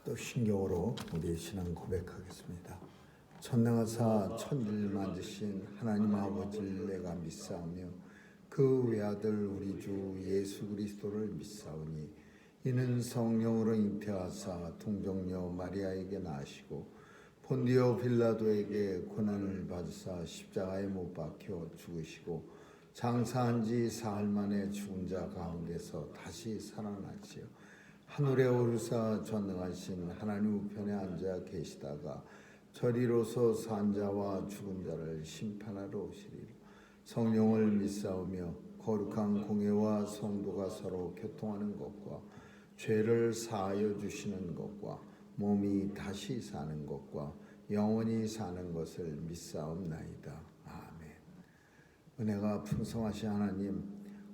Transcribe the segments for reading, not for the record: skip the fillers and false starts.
또 신경으로 우리의 신앙 고백하겠습니다. 천능하사 천지를 만드신 하나님 아버지를 내가 믿사오며 그 외아들 우리 주 예수 그리스도를 믿사오니 이는 성령으로 잉태하사 동정녀 마리아에게 나시고 본디오 빌라도에게 고난을 받으사 십자가에 못 박혀 죽으시고 장사한 지 사흘 만에 죽은 자 가운데서 다시 살아나시어 하늘에 오르사 전능하신 하나님 우편에 앉아 계시다가 저리로서 산 자와 죽은 자를 심판하러 오시리라. 성령을 믿사오며 거룩한 공회와 성도가 서로 교통하는 것과 죄를 사하여 주시는 것과 몸이 다시 사는 것과 영원히 사는 것을 믿사옵나이다. 아멘. 은혜가 풍성하신 하나님,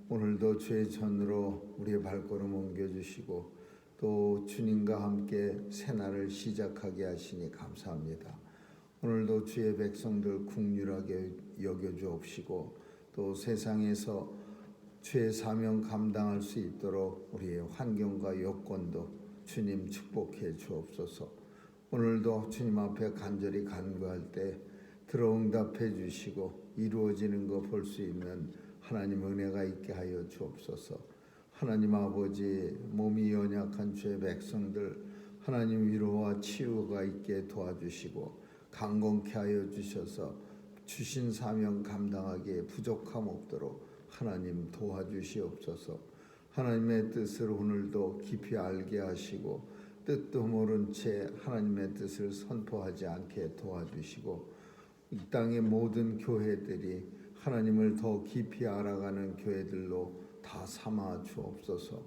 오늘도 주의 전으로 우리의 발걸음 옮겨주시고 또 주님과 함께 새날을 시작하게 하시니 감사합니다. 오늘도 주의 백성들 긍휼하게 여겨주옵시고 또 세상에서 주의 사명 감당할 수 있도록 우리의 환경과 여건도 주님 축복해 주옵소서. 오늘도 주님 앞에 간절히 간구할 때 들어응답해 주시고 이루어지는 거 볼 수 있는 하나님 은혜가 있게 하여 주옵소서. 하나님 아버지, 몸이 연약한 주의 백성들 하나님 위로와 치유가 있게 도와주시고 강건케 하여 주셔서 주신 사명 감당하기에 부족함 없도록 하나님 도와주시옵소서. 하나님의 뜻을 오늘도 깊이 알게 하시고 뜻도 모른 채 하나님의 뜻을 선포하지 않게 도와주시고 이 땅의 모든 교회들이 하나님을 더 깊이 알아가는 교회들로 다 삼아 주옵소서.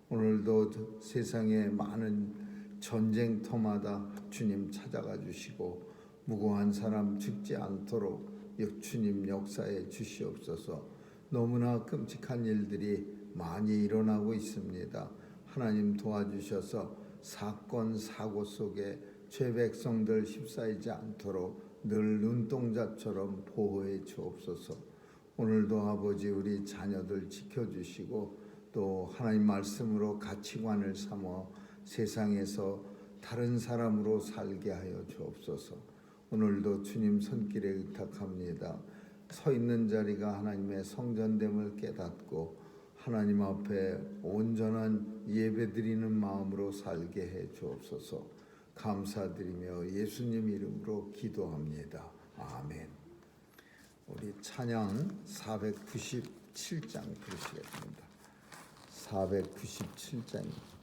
오늘도 세상의 많은 전쟁터마다 주님 찾아가 주시고 무고한 사람 죽지 않도록 주님 역사해 주시옵소서. 너무나 끔찍한 일들이 많이 일어나고 있습니다. 하나님 도와주셔서 사건 사고 속에 죄 백성들 휩싸이지 않도록 늘 눈동자처럼 보호해 주옵소서. 오늘도 아버지 우리 자녀들 지켜주시고 또 하나님 말씀으로 가치관을 삼아 세상에서 다른 사람으로 살게 하여 주옵소서. 오늘도 주님 손길에 의탁합니다. 서 있는 자리가 하나님의 성전됨을 깨닫고 하나님 앞에 온전한 예배드리는 마음으로 살게 해 주옵소서. 감사드리며 예수님 이름으로 기도합니다. 아멘. 우리 찬양 497장 부르시겠습니다. 497장입니다.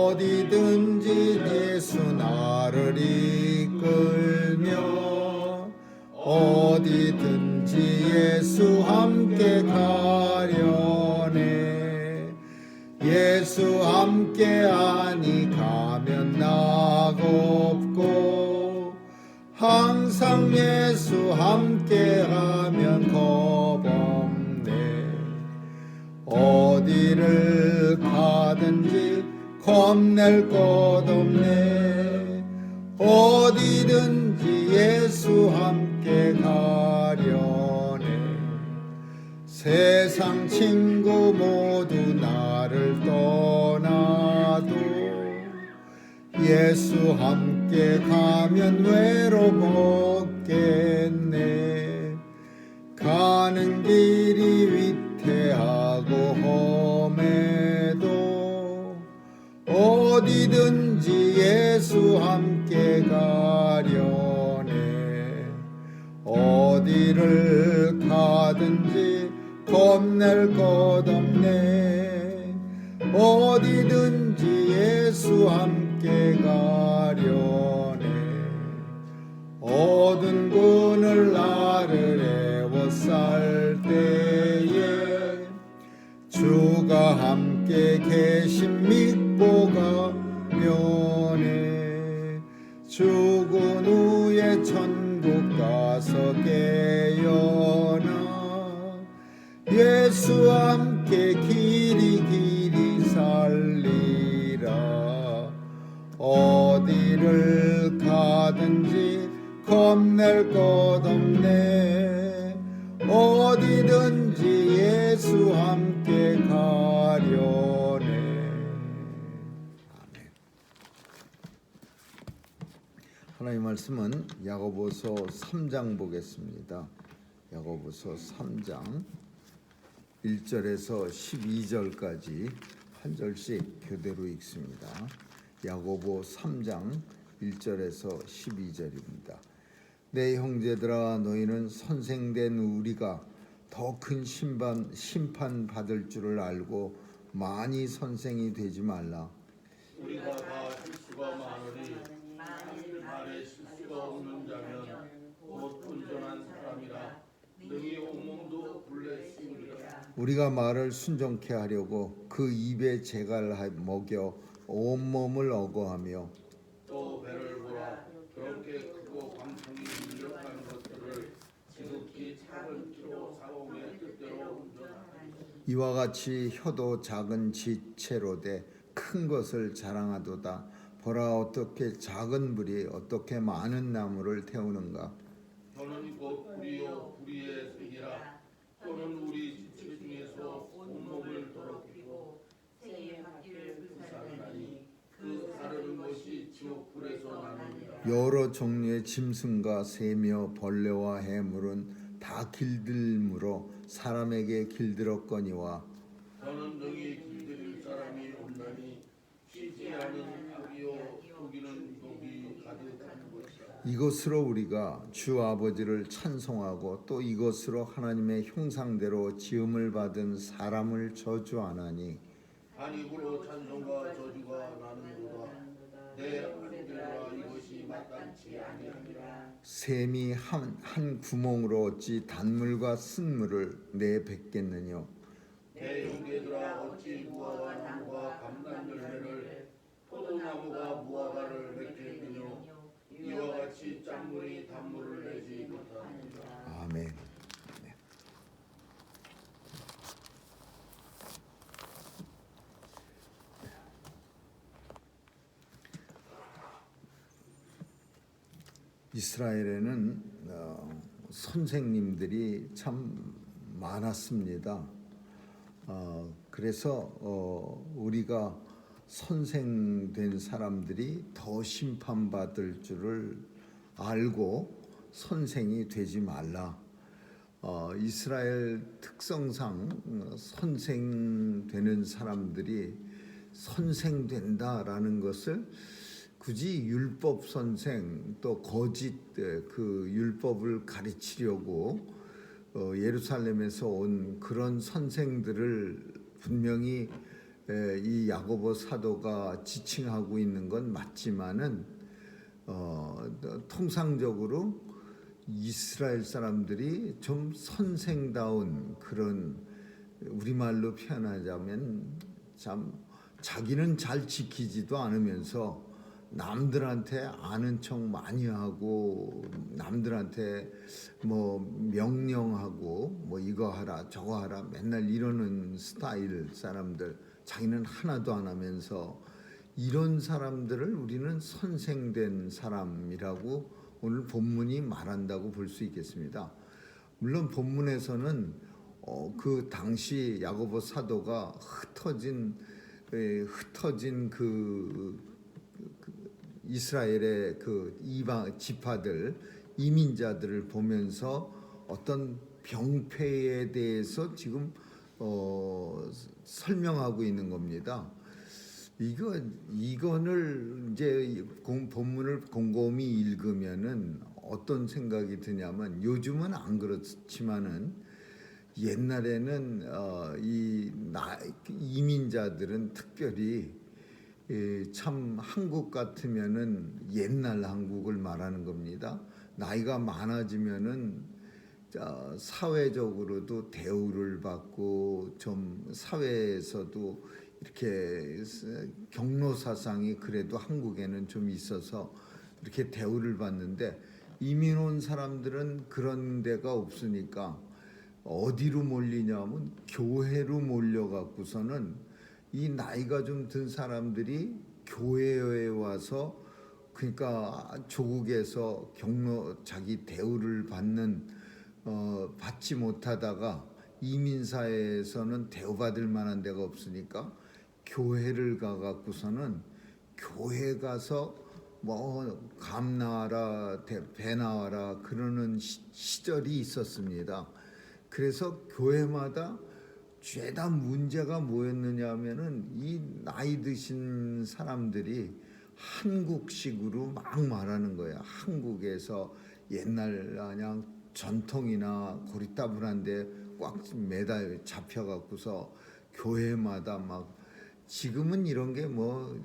어디든지 예수 나를 이끌며 어디든지 예수 함께 가려네. 예수 함께하니 가면 낙없고 항상 예수 함께하면 겁없네. 어디를 가든지 겁낼 것 없네. 어디든지 예수 함께 가려네. 세상 친구 모두 나를 떠나도 예수 함께 가면 외롭겠네. 가는 길이 위태하고 험해도 어디든지 예수 함께 가려네. 어디를 가든지 겁낼 것 없네. 어디든지 예수 함께 가려네. 어두운 그늘 나를 애워쌀 때에 주가 함께 계신 믿고 가면에 죽은 후에 천국 가서 깨어나 예수 함께 길이 살리 가든지 겁낼 것 없네. 어디든지 예수 함께 가려네. 아멘. 하나님 말씀은 야고보서 3장 보겠습니다. 야고보서 3장 1절에서 12절까지 한 절씩 교대로 읽습니다. 야고보 3장 1절에서 12절입니다. 내 형제들아, 너희는 선생된 우리가 더 큰 심판 받을 줄을 알고 많이 선생이 되지 말라. 우리가 다 실수가 많으니 만일 말에 실수가 없는 자면 곧 온전한 사람이라 능히 온몸도 불에 씌우리라. 우리가 말을 순종케 하려고 그 입에 재갈 먹여 온몸을 억어하며 또 배를 보라. 그렇게 크고 광풍이 밀려가는 것들을 지극히 작은 키로 사공의 뜻대로 운전하니 이와 같이 혀도 작은 지체로 돼 큰 것을 자랑하도다. 보라, 어떻게 작은 불이 어떻게 많은 나무를 태우는가. 혀는 곧 불이요 불의의 쇠기라. 또는 우리 지체 중에서 온몸을 더럽히고 새의 바퀴를 불사르나니 그 사르는 것이 지옥 불에서 나느니라. 여러 종류의 짐승과 새며 벌레와 해물은 다 길들므로 사람에게 길들었거니와 저는 능히 길들일 사람이 없나니 쉬지 않은 악이요 속이는 욕이 가득한 것이라. 이것으로 우리가 주 아버지를 찬송하고 또 이것으로 하나님의 형상대로 지음을 받은 사람을 저주하나니 한 입으로 찬송과 저주가 나는도다. 내 아들들아, 이것이 마땅치 아니하니라. 샘이 한 구멍으로 어찌 단물과 쓴물을 내뱉겠느냐. 내 형제들아, 어찌 무화과 나무가 감람 열매를 포도나무가 무화과를 맺겠느냐. 이와 같이 짠물이 단물을 내지 못하느니라. 아멘. 이스라엘에는 선생님들이 참 많았습니다. 그래서 우리가 선생된 사람들이 더 심판받을 줄을 알고 선생이 되지 말라. 이스라엘 특성상 선생되는 사람들이 선생된다라는 것을 굳이 율법 선생 또 거짓 그 율법을 가르치려고 예루살렘에서 온 그런 선생들을 분명히 이 야고보 사도가 지칭하고 있는 건 맞지만은 통상적으로 이스라엘 사람들이 좀 선생다운 그런, 우리말로 표현하자면 참 자기는 잘 지키지도 않으면서 남들한테 아는 척 많이 하고 남들한테 뭐 명령하고 뭐 이거 하라 저거 하라 맨날 이러는 스타일 사람들, 자기는 하나도 안 하면서 이런 사람들을 우리는 선생된 사람이라고 오늘 본문이 말한다고 볼 수 있겠습니다. 물론 본문에서는 그 당시 야고보 사도가 흩어진 그 이스라엘의 그 이방 지파들 이민자들을 보면서 어떤 병폐에 대해서 지금 설명하고 있는 겁니다. 이거를 이제 본문을 곰곰이 읽으면은 어떤 생각이 드냐면, 요즘은 안 그렇지만은 옛날에는 이민자들은 특별히 참 한국 같으면은 옛날 한국을 말하는 겁니다. 나이가 많아지면은 사회적으로도 대우를 받고 좀 사회에서도 이렇게 경로 사상이 그래도 한국에는 좀 있어서 이렇게 대우를 받는데, 이민 온 사람들은 그런 데가 없으니까 어디로 몰리냐면 교회로 몰려갖고서는 이 나이가 좀 든 사람들이 교회에 와서 그러니까 조국에서 경로 자기 대우를 받지 못하다가 이민사회에서는 대우받을 만한 데가 없으니까 교회를 가갖고서는 교회 가서 뭐 감 나와라 배 나와라 그러는 시절이 있었습니다. 그래서 교회마다 죄다 문제가 뭐였느냐 하면은 이 나이 드신 사람들이 한국식으로 막 말하는 거예요. 한국에서 옛날 그냥 전통이나 고리타분한데 꽉 매달 잡혀갖고서 교회마다 막 지금은 이런 게 뭐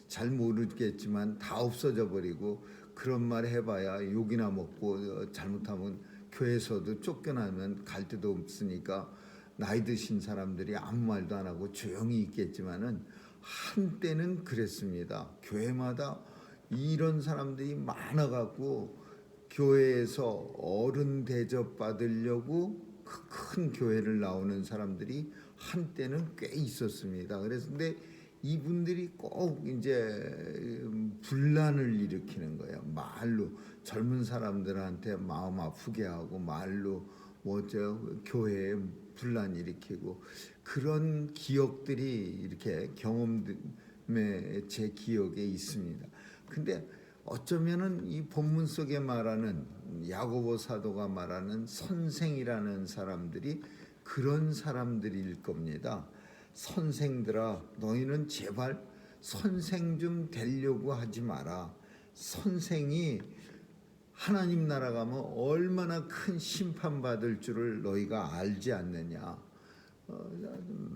잘 모르겠지만 다 없어져 버리고 그런 말 해봐야 욕이나 먹고 잘못하면 교회에서도 쫓겨나면 갈 데도 없으니까 나이 드신 사람들이 아무 말도 안 하고 조용히 있겠지만은 한때는 그랬습니다. 교회마다 이런 사람들이 많아갖고 교회에서 어른 대접 받으려고 큰 교회를 나오는 사람들이 한때는 꽤 있었습니다. 그래서 근데 이분들이 꼭 이제 분란을 일으키는 거예요. 말로 젊은 사람들한테 마음 아프게 하고 말로 교회에 분란 일으키고 그런 기억들이 이렇게 경험에 제 기억에 있습니다. 근데 어쩌면은 이 본문 속에 말하는 야고보 사도가 말하는 선생이라는 사람들이 그런 사람들일 겁니다. 선생들아, 너희는 제발 선생 좀 되려고 하지 마라. 선생이 하나님 나라 가면 얼마나 큰 심판받을 줄을 너희가 알지 않느냐.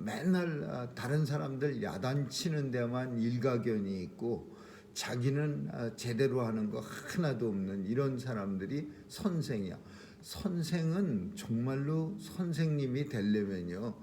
맨날 다른 사람들 야단치는 데만 일가견이 있고 자기는 제대로 하는 거 하나도 없는 이런 사람들이 선생이야. 선생은 정말로 선생님이 되려면요,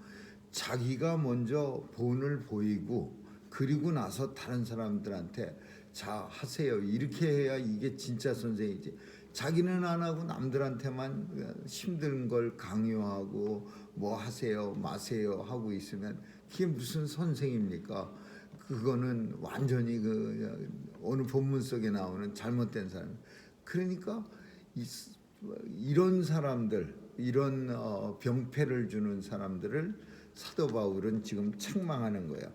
자기가 먼저 본을 보이고 그리고 나서 다른 사람들한테 자 하세요 이렇게 해야 이게 진짜 선생이지. 자기는 안 하고 남들한테만 힘든 걸 강요하고 뭐 하세요 마세요 하고 있으면 그게 무슨 선생입니까? 그거는 완전히 오늘 본문 속에 나오는 잘못된 사람. 그러니까 이런 사람들, 이런 병폐를 주는 사람들을 사도 바울은 지금 책망하는 거예요.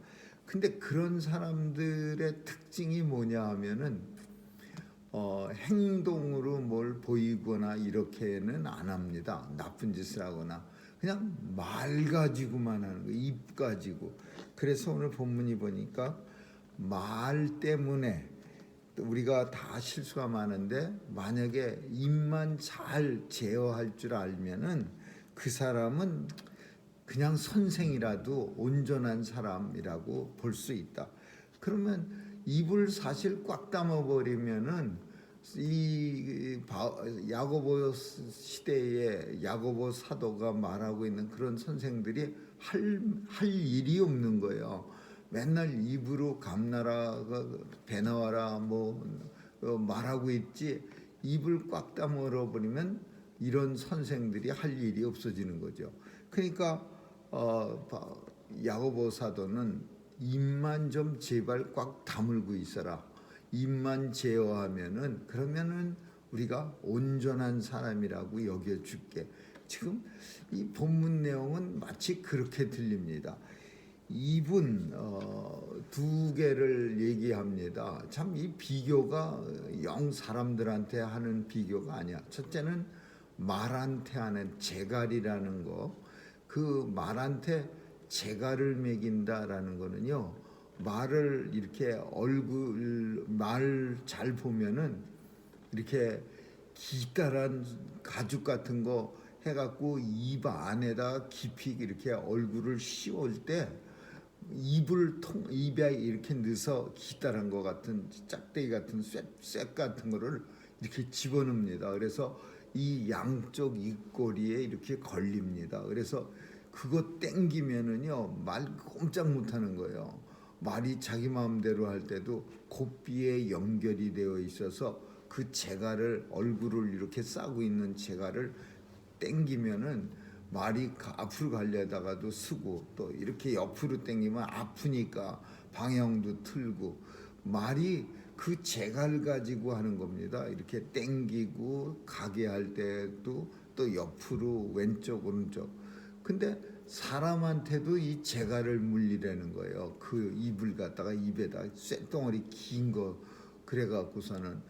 근데 그런 사람들의 특징이 뭐냐 하면은 행동으로 뭘 보이거나 이렇게는 안 합니다. 나쁜 짓을 하거나 그냥 말 가지고만 하는 거예요. 입 가지고. 그래서 오늘 본문이 보니까 말 때문에 우리가 다 실수가 많은데 만약에 입만 잘 제어할 줄 알면은 그 사람은 그냥 선생이라도 온전한 사람이라고 볼 수 있다. 그러면 입을 사실 꽉 담아버리면은 이 야고보 시대에 야고보 사도가 말하고 있는 그런 선생들이 할 일이 없는 거예요. 맨날 입으로 감나라 배 나와라 말하고 있지 입을 꽉 다물어 버리면 이런 선생들이 할 일이 없어지는 거죠. 그러니까 야고보 사도는 입만 좀 제발 꽉 다물고 있어라. 입만 제어하면은 그러면은 우리가 온전한 사람이라고 여겨줄게. 지금 이 본문 내용은 마치 그렇게 들립니다. 입은 두 개를 얘기합니다. 참 이 비교가 영 사람들한테 하는 비교가 아니야. 첫째는 말한테 하는 재갈이라는 거. 그 말한테 재갈을 매긴다라는 거는요. 말을 이렇게 말 잘 보면은 이렇게 기다란 가죽 같은 거 해갖고 입 안에다 깊이 이렇게 얼굴을 씌울 때 입에 이렇게 넣어서 기다란 거 같은 짝대기 같은 쇠 같은 거를 이렇게 집어넣습니다. 그래서 이 양쪽 입꼬리에 이렇게 걸립니다. 그래서 그거 땡기면은요 말 꼼짝 못하는 거예요. 말이 자기 마음대로 할 때도 고삐에 연결이 되어 있어서 그 재갈을 얼굴을 이렇게 싸고 있는 재갈을 땡기면은 말이 앞으로 가려다가도 쓰고 또 이렇게 옆으로 땡기면 아프니까 방향도 틀고 말이 그 재갈 가지고 하는 겁니다. 이렇게 땡기고 가게 할 때도 또 옆으로 왼쪽 오른쪽. 근데 사람한테도 이 재갈을 물리라는 거예요. 그 이불 갖다가 입에다 쇳덩어리 긴 거 그래갖고서는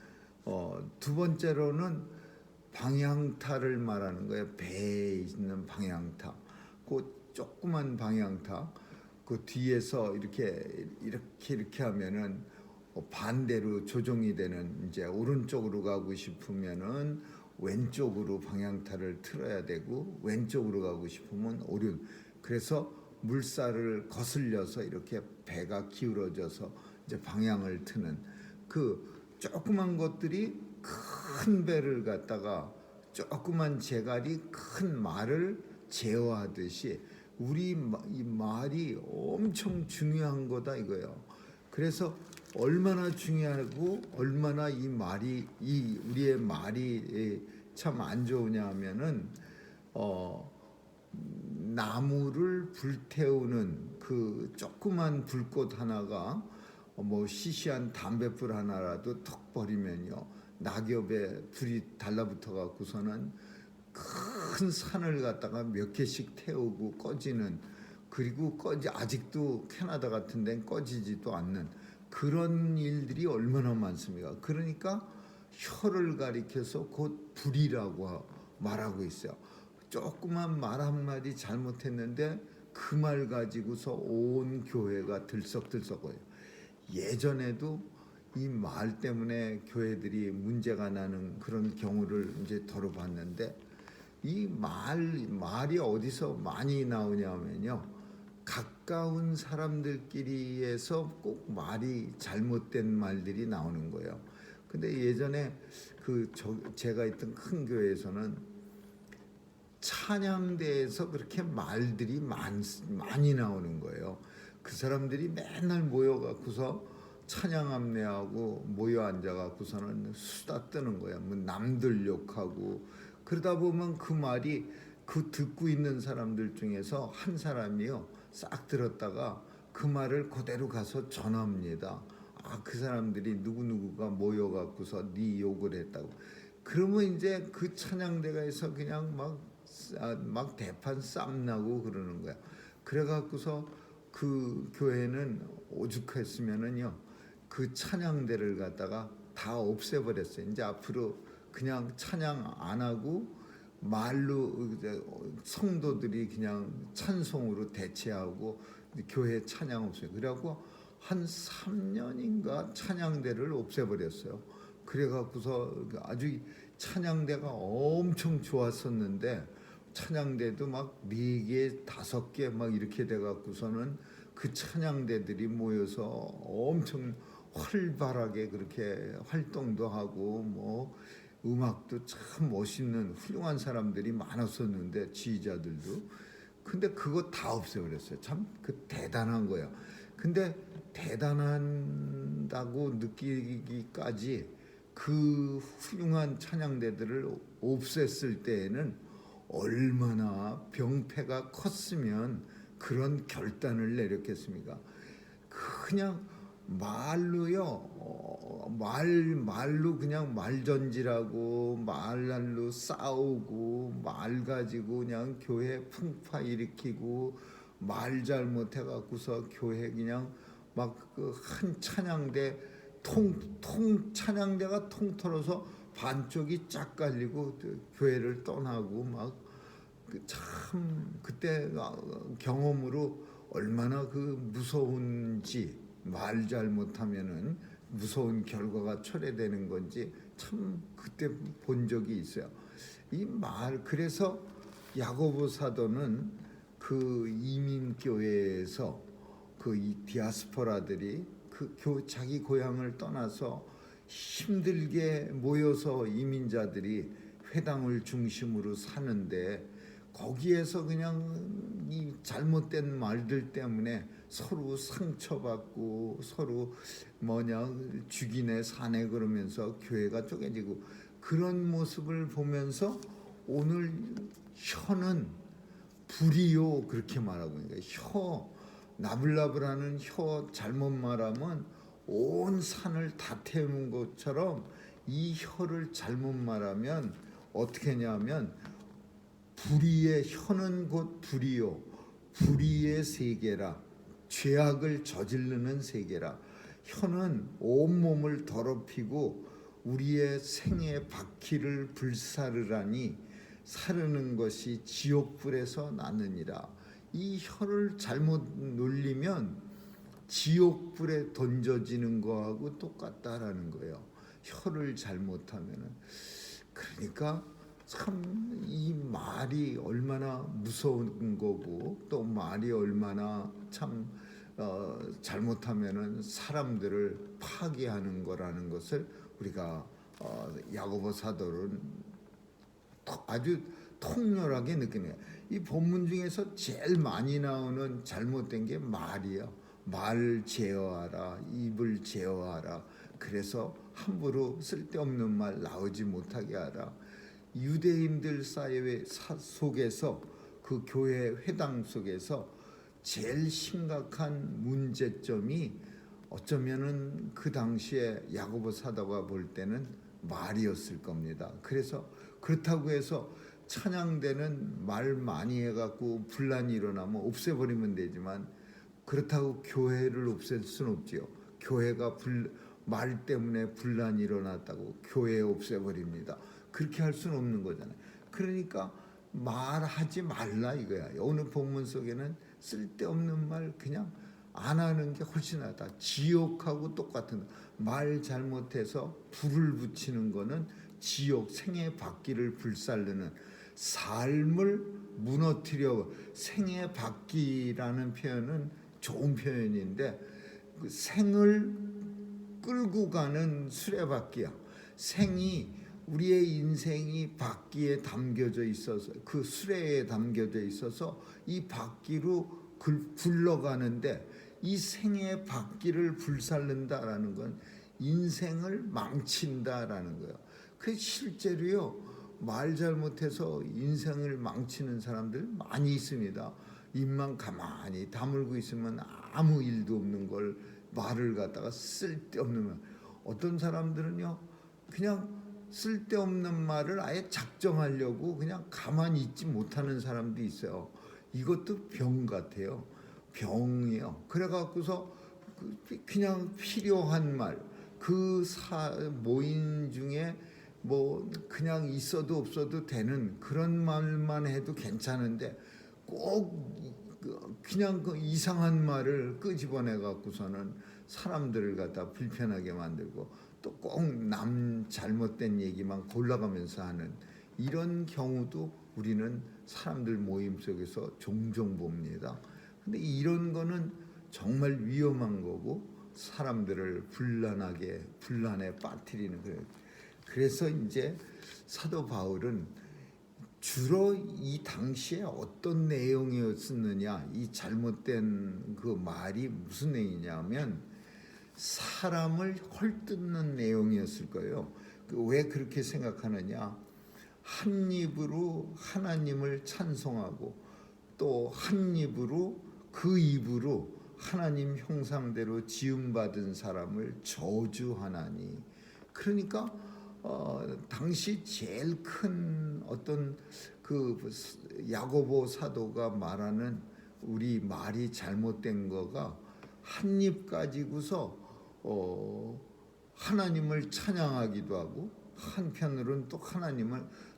두 번째로는 방향타를 말하는 거예요. 배에 있는 방향타. 그 조그만 방향타. 그 뒤에서 이렇게 하면은 반대로 조종이 되는, 이제 오른쪽으로 가고 싶으면은 왼쪽으로 방향타를 틀어야 되고 왼쪽으로 가고 싶으면 오른. 그래서 물살을 거슬려서 이렇게 배가 기울어져서 이제 방향을 트는 그 조그만 것들이 큰 배를 갖다가 조그만 재갈이 큰 말을 제어하듯이 우리 이 말이 엄청 중요한 거다 이거예요. 그래서 얼마나 중요하고 얼마나 이 말이 이 우리의 말이 참 안 좋으냐 하면은 나무를 불태우는 그 조그만 불꽃 하나가 뭐 시시한 담뱃불 하나라도 턱 버리면요 낙엽에 불이 달라붙어 갖고서는 큰 산을 갖다가 몇 개씩 태우고 꺼지는, 그리고 아직도 캐나다 같은 데는 꺼지지도 않는 그런 일들이 얼마나 많습니까? 그러니까 혀를 가리켜서 곧 불이라고 말하고 있어요. 조그만 말 한마디 잘못했는데 그 말 가지고서 온 교회가 들썩들썩거려요. 예전에도 이 말 때문에 교회들이 문제가 나는 그런 경우를 이제 덜어봤는데, 이 말이 어디서 많이 나오냐면요, 가까운 사람들끼리에서 꼭 말이 잘못된 말들이 나오는 거예요. 근데 예전에 제가 있던 큰 교회에서는 찬양대에서 그렇게 말들이 많이 나오는 거예요. 그 사람들이 맨날 모여갖고서 찬양 암례하고 모여 앉아갖고서는 수다 뜨는 거야. 뭐 남들 욕하고 그러다 보면 그 말이 그 듣고 있는 사람들 중에서 한 사람이요 싹 들었다가 그 말을 그대로 가서 전합니다. 그 사람들이 누구누구가 모여갖고서 네 욕을 했다고. 그러면 이제 그 찬양대가에서 그냥 막 대판 쌈 나고 그러는 거야. 그래갖고서 그 교회는 오죽했으면은요 그 찬양대를 갖다가 다 없애버렸어요. 이제 앞으로 그냥 찬양 안 하고 말로 성도들이 그냥 찬송으로 대체하고 교회 찬양 없어요. 그래갖고 한 3년인가 찬양대를 없애버렸어요. 그래갖고서 아주 찬양대가 엄청 좋았었는데 찬양대도 막 4개, 5개 막 이렇게 돼갖고서는 그 찬양대들이 모여서 엄청 활발하게 그렇게 활동도 하고 뭐 음악도 참 멋있는 훌륭한 사람들이 많았었는데 지휘자들도. 근데 그거 다 없애버렸어요. 참 그 대단한 거예요. 근데 대단하다고 느끼기까지 그 훌륭한 찬양대들을 없앴을 때에는 얼마나 병폐가 컸으면 그런 결단을 내렸겠습니까? 그냥 말로요, 말로 그냥 말전질하고 말로 싸우고 말 가지고 그냥 교회 풍파 일으키고 말 잘못해갖고서 교회 그냥 막 그 한 찬양대 찬양대가 통틀어서 반쪽이 쫙 갈리고 교회를 떠나고 막 참 그때 경험으로 얼마나 그 무서운지, 말 잘못하면은 무서운 결과가 초래되는 건지 참 그때 본 적이 있어요. 이 말, 그래서 야고보 사도는 그 이민교회에서 그 이 디아스포라들이 자기 고향을 떠나서 힘들게 모여서 이민자들이 회당을 중심으로 사는데 거기에서 그냥 이 잘못된 말들 때문에 서로 상처받고 서로 죽이네 사네 그러면서 교회가 쪼개지고 그런 모습을 보면서 오늘 혀는 불이요 그렇게 말하고 있는 거예요. 나불나불하는 혀 잘못 말하면 온 산을 다 태우는 것처럼 이 혀를 잘못 말하면 어떻게 하냐면 불의의 혀는 곧 불의요 불의의 세계라 죄악을 저지르는 세계라. 혀는 온몸을 더럽히고 우리의 생의 바퀴를 불사르라니 사르는 것이 지옥불에서 나느니라. 이 혀를 잘못 놀리면 지옥불에 던져지는 거하고 똑같다라는 거예요. 혀를 잘못하면은. 그러니까 참 이 말이 얼마나 무서운 거고 또 말이 얼마나 참 잘못하면은 사람들을 파괴하는 거라는 것을 우리가 야고보 사도는 아주 통렬하게 느끼는 거예요. 이 본문 중에서 제일 많이 나오는 잘못된 게 말이에요. 말 제어하라, 입을 제어하라. 그래서 함부로 쓸데없는 말 나오지 못하게 하라. 유대인들 사회 속에서 그 교회 회당 속에서 제일 심각한 문제점이 어쩌면은 그 당시에 야고보 사도가 볼 때는 말이었을 겁니다. 그래서 그렇다고 해서 찬양대는 말 많이 해갖고 분란이 일어나면 없애버리면 되지만 그렇다고 교회를 없앨 수는 없지요. 교회가 말 때문에 분란이 일어났다고 교회 없애버립니다. 그렇게 할 수는 없는 거잖아요. 그러니까 말하지 말라 이거야. 오늘 본문 속에는 쓸데없는 말 그냥 안 하는 게 훨씬 낫다. 지옥하고 똑같은 말 잘못해서 불을 붙이는 거는 지옥 생의 바퀴를 불살르는 삶을 무너뜨려. 생의 바퀴라는 표현은 좋은 표현인데 그 생을 끌고 가는 수레바퀴야. 생이 우리의 인생이 바퀴에 담겨져 있어서 그 수레에 담겨져 있어서 이 바퀴로 굴러가는데 이 생의 바퀴를 불살른다라는 건 인생을 망친다라는 거예요. 그 실제로요 말 잘못해서 인생을 망치는 사람들 많이 있습니다. 입만 가만히 다물고 있으면 아무 일도 없는 걸 말을 갖다가 쓸데없는 말. 어떤 사람들은요 그냥 쓸데없는 말을 아예 작정하려고 그냥 가만히 있지 못하는 사람도 있어요. 이것도 병 같아요. 병이에요. 그래갖고서 그냥 필요한 말, 그 모임 중에 뭐 그냥 있어도 없어도 되는 그런 말만 해도 괜찮은데 꼭 그냥 그 이상한 말을 끄집어내 갖고서는 사람들을 갖다 불편하게 만들고 또 꼭 남 잘못된 얘기만 골라가면서 하는 이런 경우도 우리는 사람들 모임 속에서 종종 봅니다. 근데 이런 거는 정말 위험한 거고 사람들을 분란에 빠뜨리는 거예요. 그래서 이제 사도 바울은 주로 이 당시에 어떤 내용이었느냐, 이 잘못된 그 말이 무슨 내용이냐면 사람을 헐뜯는 내용이었을 거예요. 왜 그렇게 생각하느냐? 한 입으로 하나님을 찬송하고 또 한 입으로 그 입으로 하나님 형상대로 지음받은 사람을 저주하나니. 그러니까 당시 제일 큰 어떤 그 야고보 사도가 말하는 우리 말이 잘못된 거가 한 입 가지고서 하나님을 찬양하기도 하고 한편으로는 또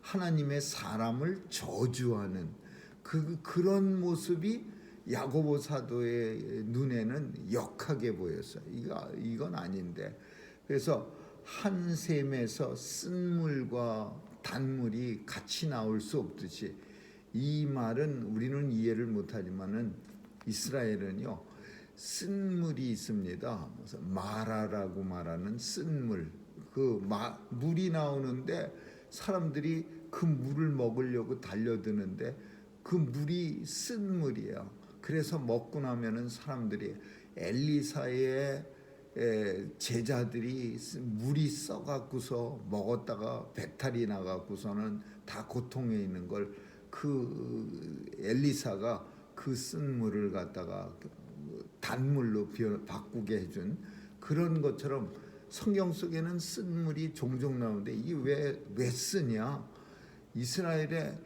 하나님의 사람을 저주하는 그런 모습이 야고보 사도의 눈에는 역하게 보였어요. 이건 아닌데. 그래서 한 샘에서 쓴물과 단물이 같이 나올 수 없듯이 이 말은 우리는 이해를 못하지만은 이스라엘은요 쓴물이 있습니다. 그래서 마라라고 말하는 쓴물, 물이 나오는데 사람들이 그 물을 먹으려고 달려드는데 그 물이 쓴물이에요. 그래서 먹고 나면은 사람들이 엘리사의 제자들이 물이 써갖고서 먹었다가 배탈이 나갖고서는 다 고통에 있는 걸 그 엘리사가 그 쓴 물을 갖다가 단물로 바꾸게 해준 그런 것처럼 성경 속에는 쓴물이 종종 나오는데 이게 왜 쓰냐? 이스라엘에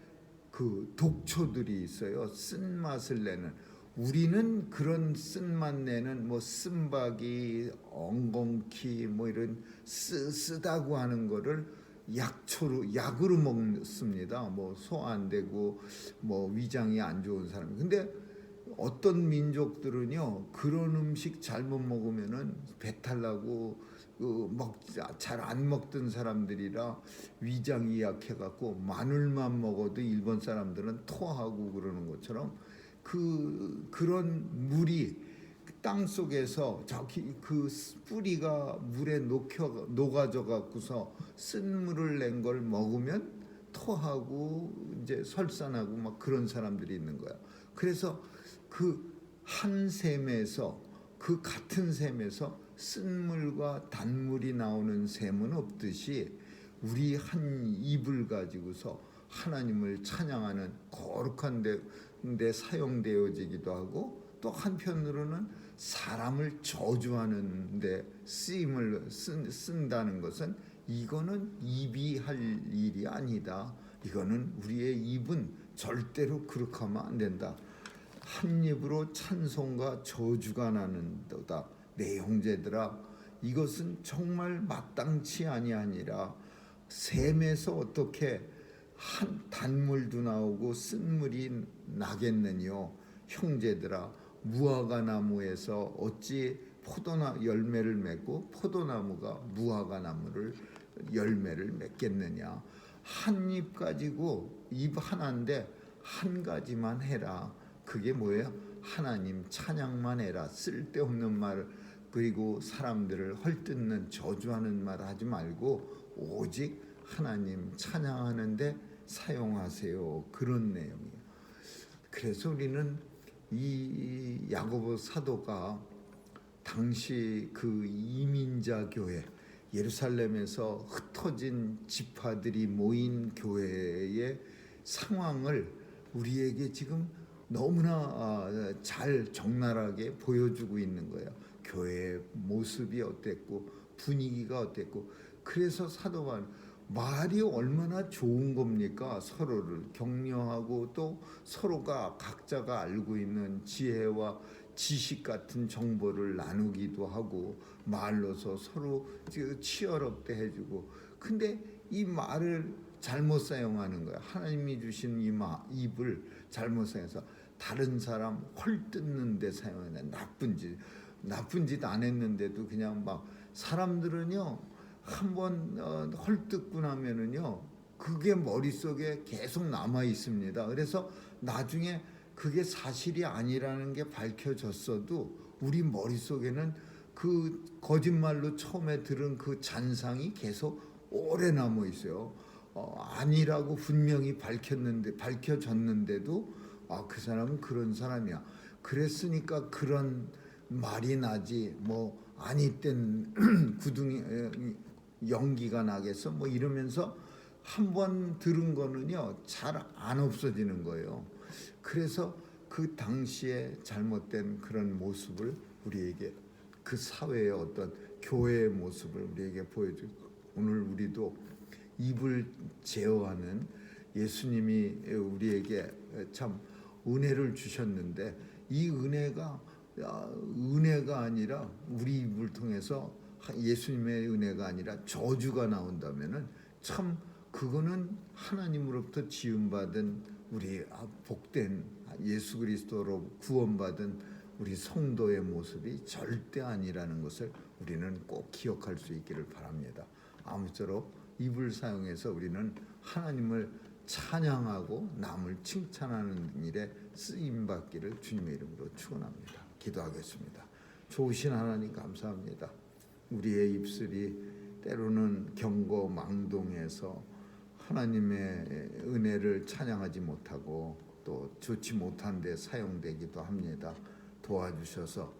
그 독초들이 있어요. 쓴맛을 내는. 우리는 그런 쓴맛 내는 뭐 쓴바기, 엉겅퀴 뭐 이런 쓰다고 하는 거를 약으로 먹습니다. 뭐 소 안 되고 뭐 위장이 안 좋은 사람. 근데 어떤 민족들은요 그런 음식 잘못 먹으면은 배탈 나고 잘 안 먹던 사람들이라 위장이 약해갖고 마늘만 먹어도 일본 사람들은 토하고 그러는 것처럼 그런 물이 땅 속에서 저기 그 뿌리가 물에 녹아져 갖고서 쓴 물을 낸 걸 먹으면 토하고 이제 설산하고 막 그런 사람들이 있는 거야. 그래서 그 한 샘에서 그 같은 샘에서 쓴물과 단물이 나오는 샘은 없듯이 우리 한 입을 가지고서 하나님을 찬양하는 거룩한 데 사용되어지기도 하고 또 한편으로는 사람을 저주하는 데 쓰임을 쓴다는 것은 이거는 입이 할 일이 아니다. 이거는 우리의 입은 절대로 그렇게 하면 안 된다. 한 입으로 찬송과 저주가 나는도다. 내 형제들아 이것은 정말 마땅치 아니하니라. 샘에서 어떻게 한 단물도 나오고 쓴물이 나겠느뇨. 형제들아 무화과 나무에서 어찌 열매를 맺고 포도나무가 무화과 나무를 열매를 맺겠느냐. 한 입 가지고 입 하나인데 한 가지만 해라. 그게 뭐예요? 하나님 찬양만 해라. 쓸데없는 말 그리고 사람들을 헐뜯는 저주하는 말 하지 말고 오직 하나님 찬양하는데 사용하세요. 그런 내용이에요. 그래서 우리는 이 야고보 사도가 당시 그 이민자 교회 예루살렘에서 흩어진 지파들이 모인 교회의 상황을 우리에게 지금 너무나 잘 적나라하게 보여주고 있는 거예요. 교회의 모습이 어땠고 분위기가 어땠고. 그래서 사도가 말이 얼마나 좋은 겁니까? 서로를 격려하고 또 서로가 각자가 알고 있는 지혜와 지식 같은 정보를 나누기도 하고 말로서 서로 치열업대 해주고. 근데 이 말을 잘못 사용하는 거야. 하나님이 주신 입을 잘못 사용해서 다른 사람 헐뜯는 데 사용하는 나쁜 짓 안 했는데도 그냥 막 사람들은요 한번 헐뜯고 나면은요 그게 머릿속에 계속 남아 있습니다. 그래서 나중에 그게 사실이 아니라는 게 밝혀졌어도 우리 머릿속에는 그 거짓말로 처음에 들은 그 잔상이 계속 오래 남아 있어요. 아니라고 분명히 밝혀졌는데도 그 사람은 그런 사람이야. 그랬으니까 그런 말이 나지 뭐 아니 땐 구둥이 연기가 나겠어 뭐 이러면서 한번 들은 거는요 잘 안 없어지는 거예요. 그래서 그 당시에 잘못된 그런 모습을 우리에게 그 사회의 어떤 교회의 모습을 우리에게 보여주고 오늘 우리도 입을 제어하는 예수님이 우리에게 참 은혜를 주셨는데 이 은혜가 아니라 우리 입을 통해서 예수님의 은혜가 아니라 저주가 나온다면은 참 그거는 하나님으로부터 지음받은 우리 복된 예수 그리스도로 구원받은 우리 성도의 모습이 절대 아니라는 것을 우리는 꼭 기억할 수 있기를 바랍니다. 아무쪼록 입을 사용해서 우리는 하나님을 찬양하고 남을 칭찬하는 일에 쓰임받기를 주님의 이름으로 축원합니다. 기도하겠습니다. 좋으신 하나님 감사합니다. 우리의 입술이 때로는 경고망동해서 하나님의 은혜를 찬양하지 못하고 또 좋지 못한 데 사용되기도 합니다. 도와주셔서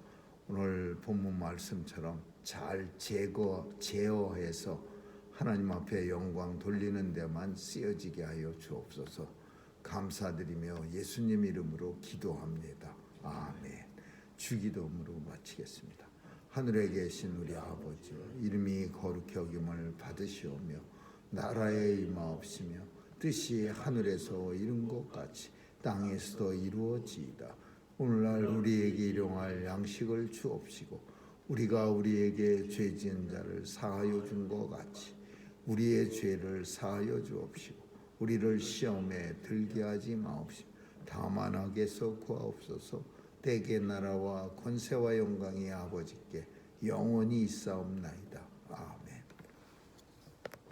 오늘 본문 말씀처럼 잘 제어해서 하나님 앞에 영광 돌리는 데만 쓰여지게 하여 주옵소서. 감사드리며 예수님 이름으로 기도합니다. 아멘. 주기도문으로 마치겠습니다. 하늘에 계신 우리 아버지 이름이 거룩히 여김을 받으시오며 나라에 임하옵시며 뜻이 하늘에서 이룬 것 같이 땅에서도 이루어지이다. 오늘날 우리에게 일용할 양식을 주옵시고 우리가 우리에게 죄 지은 자를 사하여 준 것 같이 우리의 죄를 사하여 주옵시고 우리를 시험에 들게 하지 마옵시고 다만 악에서 구하옵소서. 대개 나라와 권세와 영광이 아버지께 영원히 있사옵나이다.